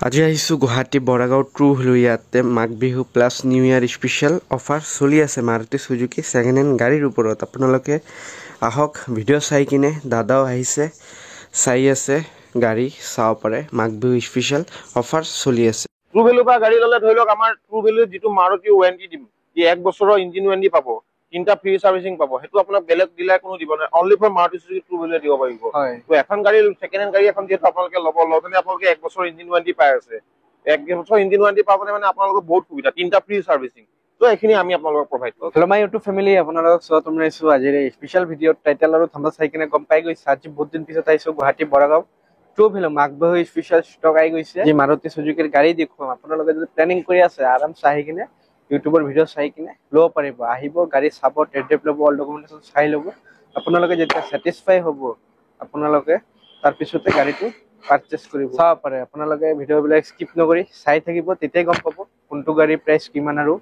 আজি আহিছোঁ Guwahati Boragaon true value ইয়াতে Magh Bihu plus new year special offer চলি আছে মাৰুতি সুজুকি ছেকেণ্ড হেণ্ড গাড়ীৰ ওপৰত। আপোনালোকে আহক ভিডিঅ' চাই কিনে দাদাও আহিছে চাই আছে গাড়ী চাব পাৰে। মাঘ বিহু স্পেচিয়েল অফাৰ চলি আছে। ট্ৰু ভেলু পৰা গাড়ী ল'লে ধৰি লওক আমাৰ ট্ৰু ভেলু যিটো মাৰুতি ৱাৰেণ্টি দিম যে 1 বছৰৰ ইঞ্জিন ৱাৰেণ্টি পাব, 3টা ফ্ৰী সাৰ্ভিসিং পাব, সেইটো আপোনাক বেলেগ ডিলাৰ কোনো দিব নাই, only for Maruti Suzuki true ভেলুৱে দিব পাৰিব। তো এখন গাড়ী ছেকেণ্ড হেণ্ড গাড়ী এখন যেহেতু আপোনালোকে ল'ব লওঁতে আপোনালোকে 1 বছৰৰ ইঞ্জিন ৱাৰেণ্টি পাই আছে। 1 বছৰ ইঞ্জিন ৱাৰেণ্টি পাবলৈ মানে আপোনালোকৰ বহুত সুবিধা, 3টা ফ্ৰী সাৰ্ভিসিং। তো এইখিনি আমি আপোনালোকক প্ৰভাইড কৰোঁ। হেল্ল' মাই ইউটিউব ফেমিলি, আপোনালোকক স্বাগতম জনাইছোঁ আজিৰ এই স্পেচিয়েল ভিডিঅ'ত। টাইটেল আৰু থাম্বনেল চাই কিনে গম পাই গৈছে আজি বহুত দিন পিছত আহিছোঁ Guwahati Boragaon true value Magh Bihu special stock আহি গৈছে। যি মাৰুতি সুজুকিৰ গাড়ী দেখুৱাম, আপোনালোকে যদি প্লেনিং কৰি আছে আৰামছে আহি কিনে ইউটিউবৰ ভিডিঅ' চাই কিনে ল'ব পাৰিব। আহিব গাড়ী চাব, টেষ্ট ড্ৰাইভ ল'ব, অল ডকুমেণ্টেশ্যন চাই ল'ব। আপোনালোকে যেতিয়া ছেটিছফাই হ'ব আপোনালোকে তাৰপিছতে গাড়ীটো পাৰচেজ কৰিব চাব পাৰে। আপোনালোকে ভিডিঅ'বিলাক স্কিপ নকৰি চাই থাকিব, তেতিয়াই গম পাব কোনটো গাড়ীৰ প্ৰাইচ কিমান আৰু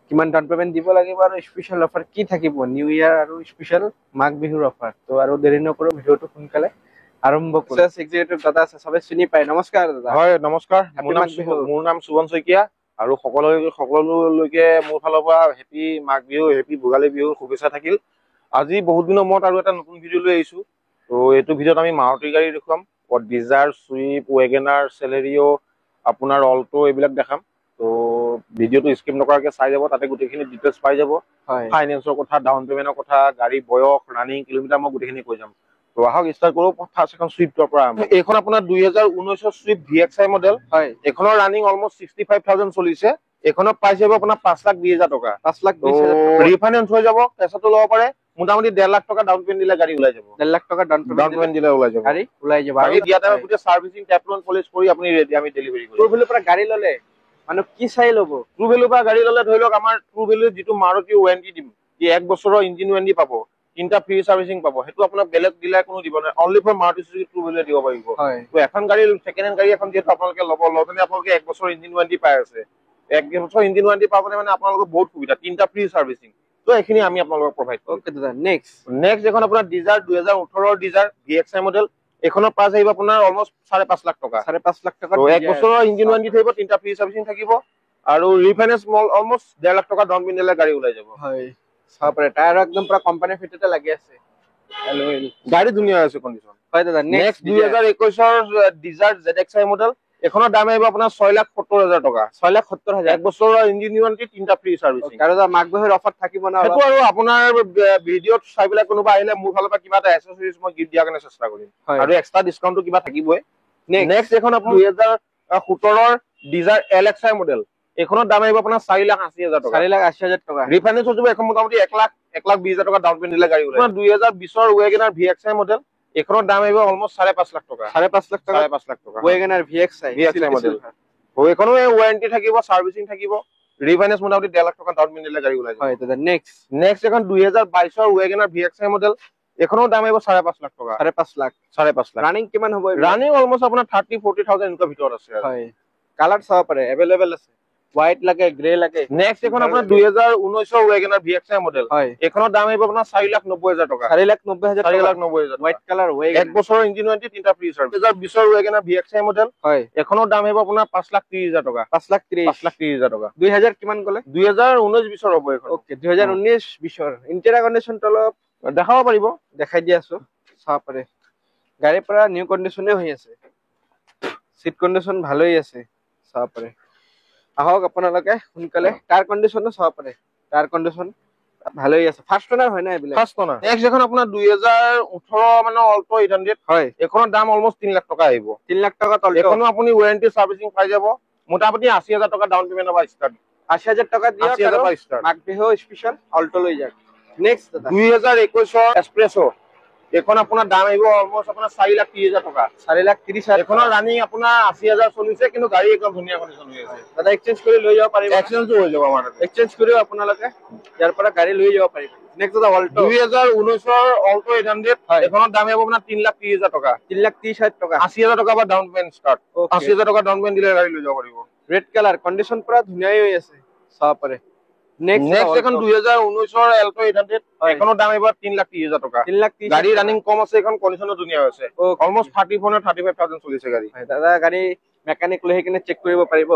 কিমান ডাউন পেমেণ্ট দিব লাগিব আৰু স্পেচিয়েল অফাৰ কি থাকিব নিউ ইয়াৰ আৰু স্পেচিয়েল মাঘ বিহুৰ অফাৰ। তো আৰু দেৰি নকৰোঁ, ভিডিঅ'টো সোনকালে আৰম্ভ কৰোঁ। এক্সিকিউটিভ দাদা আছে, সবে চিনি পায়। নমস্কাৰ দাদা। হয় নমস্কাৰ, মোৰ নাম সুবন শইকীয়া আৰু সকলোলৈকে মোৰ ফালৰ পৰা হেপী মাঘ বিহু, হেপী ভোগালী বিহুৰ শুভেচ্ছা থাকিল। আজি বহুত দিনৰ মূৰত আৰু এটা নতুন ভিডিঅ' লৈ আহিছোঁ। তো এইটো ভিডিঅ'ত আমি মাৰুতি গাড়ী দেখুৱাম, ডিজাৰ, চুইফ্ট, ৱেগনাৰ, চেলেৰিঅ', আপোনাৰ অল্টো এইবিলাক দেখাম। তো ভিডিঅ'টো স্কিপ নকৰাকৈ চাই যাব, তাতে গোটেইখিনি ডিটেইলছ পাই যাব। ফাইনেন্সৰ কথা, ডাউন পেমেণ্টৰ কথা, গাড়ী বয়স, ৰানিং কিলোমিটাৰ মই গোটেইখিনি কৈ যাম। তো আহক ষ্টাৰ্ট কৰোঁ। ফাৰ্ষ্ট এখন চুইফ্টৰ পৰা। এইখন আপোনাৰ 2019 চুইফ্ট VXI মডেল। হয়, এইখনৰ ৰানিং অলমোষ্ট 65,000 চলিছে। এইখনৰ প্ৰাইচ যাব আপোনাৰ 5,20,000 টকা। 5,20,000 ৰিফাইনেন্স হৈ যাব, কেছতো ল'ব পাৰে। মোটামুটি 1.5 লাখ টকা ডাউন পেমেণ্ট দিলে গাড়ী ওলাই যাব। 1.5 লাখ টকা ডাউন পেমেণ্ট দিলে ওলাই যাব গাড়ী ওলাই যাব। আৰু ইয়াতে গোটেই সাৰ্ভিসিং টেপলন পলিশ কৰি আপুনি ৰেডি, আমি ডেলিভাৰী কৰিম। ট্ৰু ভেলুৰ পৰা গাড়ী ল'লে মানে কি চাই ল'ব? ট্ৰু ভেলুৰ পৰা গাড়ী ল'লে ধৰি লওক আমাৰ ট্ৰু ভেলু যিটো মাৰুতি ৱাৰেণ্টি দিম যে 1 বছৰৰ ইঞ্জিন ৱাৰেণ্টি পাব, 3টা ফ্ৰী সাৰ্ভিসিং পাব, সেইটো আপোনাক বেলেগ ডিলাৰ কোনো দিব নাই, only for Maruti Suzuki true ভেলুৱে দিব পাৰিব। তো এখন গাড়ী ছেকেণ্ড হেণ্ড গাড়ী এখন যেহেতু আপোনালোকে ল'ব লওঁতে আপোনালোকে 1 বছৰৰ ইঞ্জিন ৱাৰেণ্টি পাই আছে। 1 বছৰ ইঞ্জিন ৱাৰেণ্টি পাবলৈ মানে আপোনালোকৰ বহুত সুবিধা, 3টা ফ্ৰী সাৰ্ভিসিং। তো এইখিনি আমি আপোনালোকক প্ৰভাইড কৰোঁ। ওকে দাদা, নেক্সট এখন আপোনাৰ ডিজাৰ 2018 ডিজাৰ VXI মডেল। এইখনৰ প্ৰাইচ আহিব আপোনাৰ অলমোষ্ট 5.5 লাখ টকা। 5.5 লাখ টকা। 1 বছৰৰ ইঞ্জিন ৱাৰেণ্টি থাকিব, 3টা ফ্ৰী সাৰ্ভিসিং থাকিব আৰু ৰিফাইনেন্স অলমোষ্ট 1.5 লাখ টকা ডাউন পেমেণ্ট দিলে গাড়ী ওলাই যাব। হয়, চাব পাৰে টায়াৰ একদম পুৰা কোম্পানী ফিটতে লাগি আছে। গাড়ী ধুনীয়া আছে কণ্ডিশ্যন। হয় দাদা, নেক্সট 2021 ডিজাৰ ZXI মডেল। এখনৰ দাম আহিব আপোনাৰ 6,70,000 টকা। 6,70,000। 1 বছৰৰ ইঞ্জিন ৱাৰেণ্টি, 3টা ফ্ৰী সাৰ্ভিসিং। আৰু মাঘ বিহুৰ অফাৰ থাকিব না? সেইটো আৰু আপোনাৰ ভিডিঅ'ত চাই পেলাই কোনোবা আহিলে মোৰ ফালৰ পৰা কিবা এটা এক্সেসৰিজ মই গিফ্ট দিয়াৰ কাৰণে চেষ্টা কৰিম আৰু এক্সট্ৰা ডিসকাউণ্টটো কিবা থাকিবই। নেক্সট এখন আপোনাৰ 2017 ডিজাৰ LXI মডেল। এইখনৰ দাম আহিব আপোনাৰ 4,80,000 টকা। 4,80,000 টকা। ৰিফাইনেন্স হৈ যাব। এখন মোটামুটি 1,20,000 টকা ডাউন পেমেণ্ট দিলে গাড়ী ওলাই যাব। 2020 ৱেগনাৰ VXI মডেল। এইখনৰ দাম আহিব অলমোষ্ট 5.5 লাখ টকা। 5.5 লাখ টকা। 5.5 লাখ টকা ৱেগনাৰ VXI মডেল। এইখনো ৱাৰেণ্টি থাকিব, সাৰ্ভিসিং থাকিব, ৰিফাইনেন্স মোটামুটি 1.5 লাখ টকা ডাউন পেমেণ্ট দিলে গাড়ী ওলাই যাব। হয় দাদা, নেক্সট এখন 2022 ৱেগনাৰ VXI মডেল। এইখনৰ দাম আহিব 5.5 লাখ টকা। 5.5 লাখ। 5.5 লাখ। ৰানিং কিমান হ'ব? ৰানিং অলমোষ্ট আপোনাৰ 30-40,000 এনেকুৱা ভিতৰত আছে। হয়, কালাৰ চাব পাৰে, এভেইলেবল আছে। হোৱাইট লাগে, গ্ৰে লাগে। নেক্সট এখন আপোনাৰ 2019 ৱেগনাৰ VXI মডেল। এইখনৰ দাম আহিব আপোনাৰ 4,90,000 টকা। 4,90,000 টকা। 4,90,000 হোৱাইট কালাৰ, 1 বছৰৰ ইঞ্জিন ৱাৰেণ্টি, 3টা free service. 2020 WagonR VXI model. হয়, এখনৰ দাম আহিব আপোনাৰ 5,30,000 টকা। 5,30,000 টকা। 2000 কিমান ক'লে? 2019-20 হ'ব এইখন। ওকে, 2019-20 ইণ্টেৰিয়ৰ কণ্ডিশ্যনটো অলপ দেখাব পাৰিব, দেখাই দি আছো, চাব পাৰে। গাড়ীৰ পৰা নিউ কণ্ডিশ্যনে হৈ আছে, সিট কণ্ডিশ্যন ভালেই আছে, চাব পাৰে। আহক আপোনালোকে সোনকালে। টায়াৰ কণ্ডিশ্যনো চাব পাৰে, টায়াৰ কণ্ডিশ্যন ভালেই আছে। ফাৰ্ষ্ট অনাৰ হয় না এইবিলাক? ফাৰ্ষ্ট অনাৰ। নেক্সট এখন আপোনাৰ 2018 মানে অল্টো 800। হয়, এইখনৰ দাম অলমোষ্ট 3 লাখ টকা আহিব। 3 লাখ টকা তল। এইখনো আপুনি ৱাৰেণ্টি সাৰ্ভিসিং পাই যাব। মোটামুটি 80,000 টকা ডাউন পেমেণ্ট হ'ব স্টাৰ্ট। 80,000 টকা দিয়ক, 80,000 টকা স্টাৰ্ট। মাঘ বিহু স্পেচিয়েল অল্টো লৈ যাওক। নেক্সট 2021 এক্সপ্ৰেছো। এখন আপোনাৰ দাম আহিব অলমোষ্ট আপোনাৰ 4,30,000 টকা। 4,30,000। এখনৰ ৰানিং আপোনাৰ 80,000 চলিছে, কিন্তু গাড়ী একদম ধুনীয়া কণ্ডিশ্যন হৈ আছে। দাদা এক্সচেঞ্জ কৰি লৈ যাব পাৰিব? এক্সচেঞ্জো হৈ যাব আমাৰ তাতে। এক্সচেঞ্জ কৰিও আপোনালোকে ইয়াৰ পৰা গাড়ী লৈ যাব পাৰিব। নেক্সট দাদা অল্টো 2019 অল্টো 800। এখনৰ দাম আহিব আপোনাৰ 3,30,000 টকা। 3,30,000 টকা। 80,000 টকা বা ডাউন পেমেণ্ট ষ্টাৰ্ট। 80,000 টকা ডাউন পেমেণ্ট দিলে গাড়ী লৈ যাব পাৰিব। ৰেড কালাৰ, কণ্ডিশ্যন পুৰা ধুনীয়াই হৈ আছে, চাব পাৰে। নেক্সট এখন 2019 এল্টো 800। এখনৰ দাম আহিব 3,30,000 টকা। 3,30,000। গাড়ী ৰানিং কম আছে, এখন কণ্ডিশ্যনো ধুনীয়া হৈছে। অলমোষ্ট 34,000-35,000 চলিছে গাড়ী। দাদা গাড়ী মেকানিক লৈ কিনে চেক কৰিব পাৰিব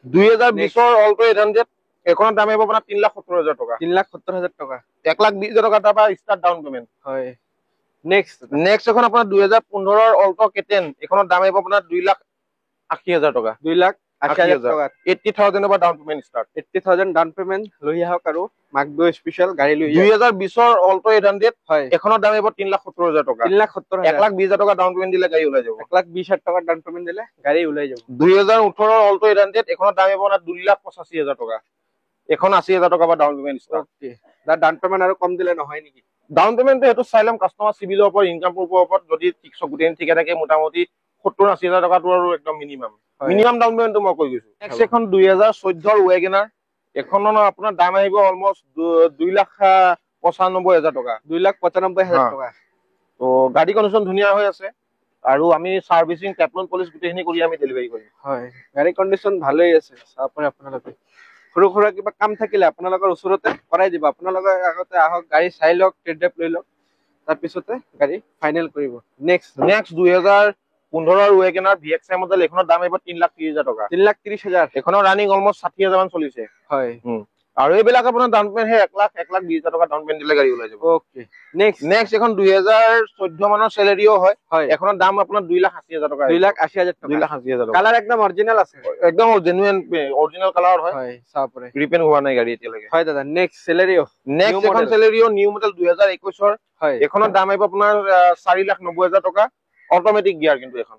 2020 অল্টো 800 এখনৰ দাম আহিব আপোনাৰ 3,70,000 টকা 3,70,000 টকা 1,20,000 টকা তাৰ পৰা ষ্টাৰ্ট ডাউন পেমেন্ট হয় নেক্সট নেক্সট এখন আপোনাৰ 2015 অল্টো কেটেন এখনৰ দাম আহিব আপোনাৰ 2,80,000 টকা 2,80,000 টকা 80,000 পৰা down payment start 80,000 down payment লৈ আহক আৰু মাক বিহু স্পেশাল গাড়ী লৈ 2020 অল্টো 800 হয় এখনৰ দাম আহিব 3,70,000 টকা 3,70,000 1,20,000 টকা ডাউন পেমেন্ট দিলে গাড়ী ওলাই যাব 1,20,000 টকা ডাউন পেমেন্ট দিলে গাড়ী ওলাই যাব 2018 অল্টো 800 এখনৰ দাম আহিব আপোনাৰ 2,85,000 টকা এখন 80,000 টকা পৰা ডাউন পেমেন্ট ষ্টাৰ্ট ওকে দা ডাউন পেমেন্ট আৰু কম দিলে নহয় নেকি ডাউন পেমেন্টটো সেইটো চাই ল'ম কাষ্টমাৰ চিভিলৰ ওপৰত ইনকামৰ ওপৰত যদি গোটেই ঠিকে থাকে মোটামুটি 70,80,000 টকাটো আৰু একদম মিনিমাম ডাউন পেমেন্টটো মই কৈ গৈছো নেক্সট এখন 2014 ৱেগনাৰ এখনৰ আপোনাৰ দাম আহিব অলমোষ্ট 2,95,000 টকা 2,95,000 টকা তো গাড়ী কণ্ডিশ্যন ধুনীয়া হৈ আছে আৰু আমি সাৰ্ভিসিং টেপলন পলিশ গোটেইখিনি কৰি আমি ডেলিভাৰী কৰিম হয় গাড়ী কণ্ডিশ্যন ভালেই আছে চাপৰে আপোনালোকে সৰু সৰু কিবা কাম থাকিলে আপোনালোকৰ ওচৰতে কৰাই দিব আপোনালোকে আগতে আহক গাড়ী চাই লওক টেষ্ট ড্ৰাইভ লৈ লওক তাৰ পিছতে গাড়ী ফাইনেল কৰিব নেক্সট 2015 ৱেগনাৰ VXI মডেল এখনৰ দাম আহিব 3,30,000 টকা 3,30,000 এখনৰ ৰানিং অলমোষ্ট 60,000 মান চলিছে হয় আৰু এইবিলাক আপোনাৰ ডাউন পেমেন্ট হে 1,20,000 টকা ডাউন পেমেন্ট দিলে গাড়ী ওলাই যাব ওকে নেক্সট এখন 2014 মানৰ চেলেৰিও হয় হয় এখনৰ দাম আপোনাৰ 2,80,000 টকা 2,80,000 টকা 2,80,000 টকা কালাৰ একদম অৰিজিনাল আছে একদম জেনুইন অৰিজিনাল কালাৰ হয় হয় চাপৰে ৰিপেইন হোৱা নাই গাড়ী এতিয়ালৈকে হয় দাদা নেক্সট চেলেৰিও নেক্সট এখন চেলেৰিও নিউ মডেল 2021 হয় এখনৰ দাম আহিব আপোনাৰ 4,90,000 টকা অটোমেটিক গিয়াৰ কিন্তু এখন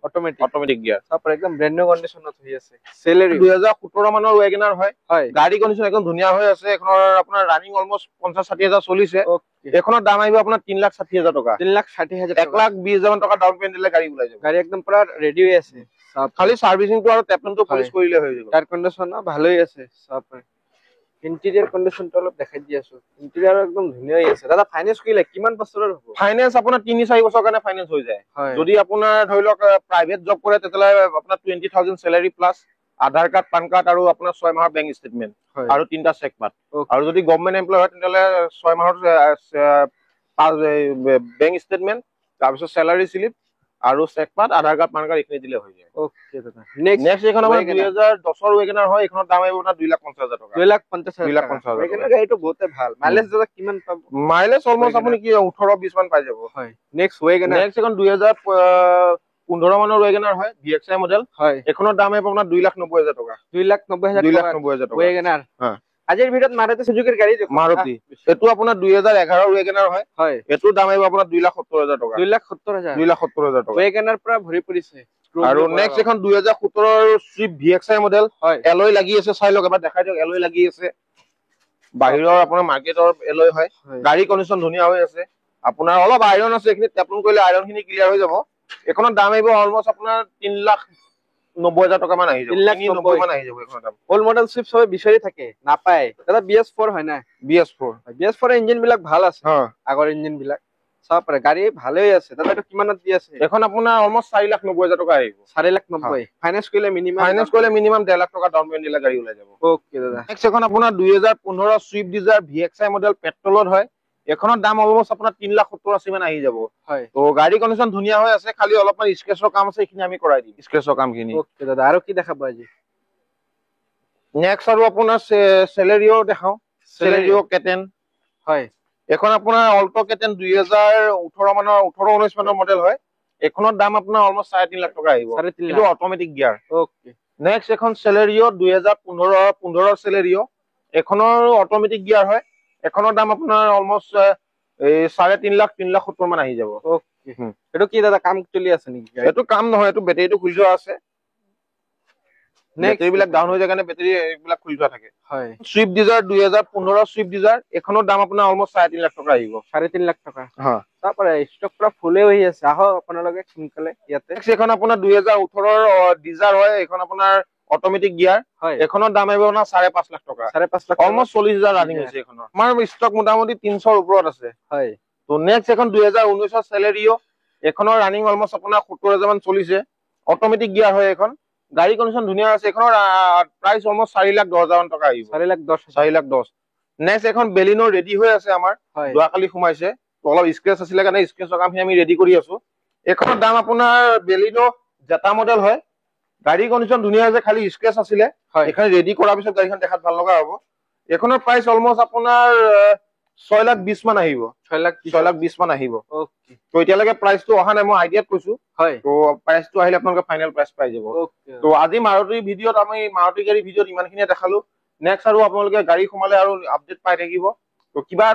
অটোমেটিক গিয়াৰ চাপৰে একদম ব্ৰ্যান্ড নিউ কণ্ডিশ্যনত হৈ আছে চেলেৰি 2017 মানৰ ৱেগনাৰ হয় হয় গাড়ী কণ্ডিশ্যন একদম ধুনীয়া হৈ আছে এখনৰ আপোনাৰ ৰানিং অলমোষ্ট 50-60,000 চলিছে এখনৰ দাম আহিব আপোনাৰ 3,60,000 টকা 3,60,000 1,20,000 টকা ডাউন পেমেন্ট দিলে গাড়ী ওলাই যাব গাড়ী একদম পুৰা ৰেডি হৈ আছে খালি সাৰ্ভিসিংটো আৰু টেপলনটো পলিশ কৰিলে হৈ যাব টায়াৰ কণ্ডিশ্যন ভালেই আছে চাপৰে ইন্টেৰিয়ৰ কণ্ডিশ্যনটো অলপ দেখাই দি আছো ইন্টেৰিয়ৰ একদম ধুনীয়া হৈ আছে দাদা ফাইনেন্স কৰিলে কিমান বছৰৰ হ'ব ফাইনেন্স আপোনাৰ 3-4 বছৰ কাৰণে ফাইনেন্স হৈ যায় যদি আপোনাৰ ধৰি লওক প্ৰাইভেট জব কৰে তেতিয়ালে আপোনাৰ 20,000 স্যালাৰি প্লাস আধাৰ কাৰ্ড পান কাৰ্ড আৰু আপোনাৰ 6 মাহৰ বেংক ষ্টেটমেন্ট আৰু 3টা চেক পাত আৰু যদি গভৰ্ণমেন্ট এমপ্লয় হয় তেতিয়ালে 6 মাহৰ বেংক ষ্টেটমেন্ট তাৰপিছত স্যালাৰি স্লিপ আৰু চেক পাত আধাৰ কাৰ্ড পান কাৰ্ড এখিনি দিলে হৈ যায় ওকে দাদা নেক্সট এখন আমাৰ 2010 ৱেগনাৰ হয় এখনৰ দাম আহিব আপোনাৰ 2,50,000 টকা 2,50,000 ৱেগনাৰ গাড়ীটো বহুতে ভাল মাইলেজ দাদা কিমান পাব মাইলেজ অলমোষ্ট আপুনি কি 18-20 মান পাই যাব হয় নেক্সট ৱেগনাৰ এখন 2015 মানৰ ৱেগনাৰ হয় VXI মডেল হয় এখনৰ দাম আহিব আপোনাৰ 2,90,000 টকা 2,90,000 টকা ৱেগনাৰ হ্যাঁ আজিৰ ভিডিঅ'ত মাৰুতি সুজুকিৰ গাড়ী দেখো মাৰুতি এটো আপোনাৰ 2011 ৱেগনাৰ হয় হয় এটোৰ দাম আহিব আপোনাৰ 2,70,000 টকা 2,70,000 টকা ৱেগনাৰ পুৰা ভৰি পৰিছে আৰু নেক্সট এখন 2017 সুইফট VXI মডেল হয় এলয় লাগি আছে চাই লওক এবাৰ দেখাই দিয়ক এলয় লাগি আছে বাহিৰৰ আপোনাৰ মাৰ্কেটৰ এলয় হয় গাড়ী কণ্ডিশ্যন ধুনীয়া হৈ আছে আপোনাৰ অলপ আইৰন আছে এখিনি টেপলন কৰিলে আইৰনখিনি ক্লিয়াৰ হৈ যাব এখনৰ দাম আহিব অলমোষ্ট আপোনাৰ 3,90,000 টকা মান আহি যাব 3,90,000 মান আহি যাব এখনৰ দাম অল মডেল সুইফট সবে বিচাৰি থাকে নাপায় দাদা BS4 হয় না BS4 ইঞ্জিন বিলাক ভাল আছে আগৰ ইঞ্জিন বিলাক সব পাৰে গাড়ী ভালেই আছে দাদা এটা কিমানত দি আছে এখন আপোনাৰ অলমোষ্ট 4,90,000 টকা আহিব 4,90,000 ফাইনান্স কৰিলে মিনিমাম 1,00,000 টকা ডাউন পেমেন্ট দিলে গাড়ী ওলাই যাব ওকে দাদা নেক্সট এখন আপোনাৰ 2015 সুইফট ডিজায়াৰ VXI মডেল পেট্ৰলত হয় এখনৰ দাম অলমোষ্ট আপোনাৰ 3,70,80 মান আহি যাব হয় তো গাড়ী কণ্ডিশ্যন ধুনীয়া হৈ আছে খালি অলপমান স্ক্ৰেচৰ কাম আছে এইখিনি আমি কৰাই দিম স্ক্ৰেচৰ কামখিনি ওকে দাদা আৰু কি দেখাব আজি নেক্সট আৰু আপোনাৰ চেলেৰিও দেখাও চেলেৰিও কেটেন হয় এখন আপোনাৰ অল্টো কেটেন 2018 মানৰ 18-19 মানৰ মডেল হয় এখনৰ দাম আপোনাৰ অলমোষ্ট 3.5 লাখ টকা আহিব কিন্তু অটোমেটিক গিয়াৰ ওকে নেক্সট এখন চেলেৰিও 2015 চেলেৰিও এখনৰ অটোমেটিক গিয়াৰ হয় এখনৰ দাম আপোনাৰ অলমোষ্ট 3.5 লাখ 3,70,000 মান আহি যাব ওকে এটো কি দাদা কাম চলি আছে নেকি এটো কাম নহয় এটো বেটাৰীটো খুলি যোৱা আছে নেক্সট বিলাক ডাউন হৈ যায় কাৰণে বেটাৰী এইবিলাক খুলি যোৱা থাকে হয় সুইফট ডিজায়াৰ 2015 সুইফট ডিজায়াৰ এখনৰ দাম আপোনাৰ অলমোষ্ট 3.5 লাখ টকা আহিব 3.5 লাখ টকা হ্যাঁ তারপরে স্টক পুরা ফুলে হৈ আছে আহক আপোনালোকে সোনকালে ইয়াতে নেক্সট এখন আপোনাৰ 2018 ডিজায়াৰ হয় এখন আপোনাৰ অটোমেটিক গিয়াৰ হয় এখনৰ দাম আহিব আপোনাৰ 5.5 লাখ টকা 5.5 লাখ অলমোষ্ট 40,000 ৰানিং হৈছে এখনৰ আমাৰ ষ্টক মোটামুটি 300 ওপৰত আছে হয় তো নেক্সট এখন 2019 চেলেৰিও এখনৰ ৰানিং অলমোষ্ট আপোনাৰ 70,000 মান চলিছে অটোমেটিক গিয়াৰ হয় এখন গাড়ী কণ্ডিশ্যন ধুনীয়া আছে এখনৰ প্ৰাইস অলমোষ্ট 4,10,000 টকা আহিব 4,10,000 নেক্সট এখন বেলিনো ৰেডি হৈ আছে আমাৰ দুৱাকালি সোমাইছে তো অলপ স্ক্ৰেচ আছিল কাৰণে স্ক্ৰেচৰ কামখিনি আমি ৰেডি কৰি আছো এখনৰ দাম আপোনাৰ বেলিনো জেটা মডেল হয় গাড়ীৰ কণ্ডিশ্যন ধুনীয়া আছে, খালি স্ক্ৰেচ আছিলে। হয় এইখন ৰেডি কৰাৰ পিছত গাড়ীখন দেখাত ভাল লগা হ'ব। এইখনৰ প্ৰাইচ অলমষ্ট আপোনাৰ 6,20,000 মান আহিব। 6,20,000 মান আহিব। ওকে তো এতিয়ালৈকে প্ৰাইচটো অহা নাই, মই আইডিয়াত কৈছো। হয় তো প্ৰাইচটো আহিলে আপোনালোকে ফাইনেল প্ৰাইচ পাই যাব। ওকে তো আজি মাৰুতিৰ ভিডিঅ'ত আমি মাৰুতি গাড়ী ভিডিঅ'ত ইমানখিনিয়ে দেখালো। নেক্সট আৰু আপোনালোকে গাড়ী সোমালে আৰু আপডেট পাই থাকিব। তো কিবা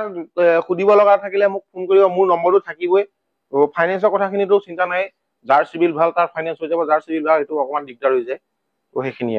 সুধিব লগা থাকিলে মোক ফোন কৰিব, মোৰ নম্বৰটো থাকিবই। তো ফাইনেন্সৰ কথাখিনিতো চিন্তা নাই, যাৰ চিভিল ভাল তাৰ ফাইনেন্স হৈ যাব, যাৰ চিভিল ভাল সেইটো অকণমান দিগদাৰ হৈ যায়। তো সেইখিনিয়ে আৰু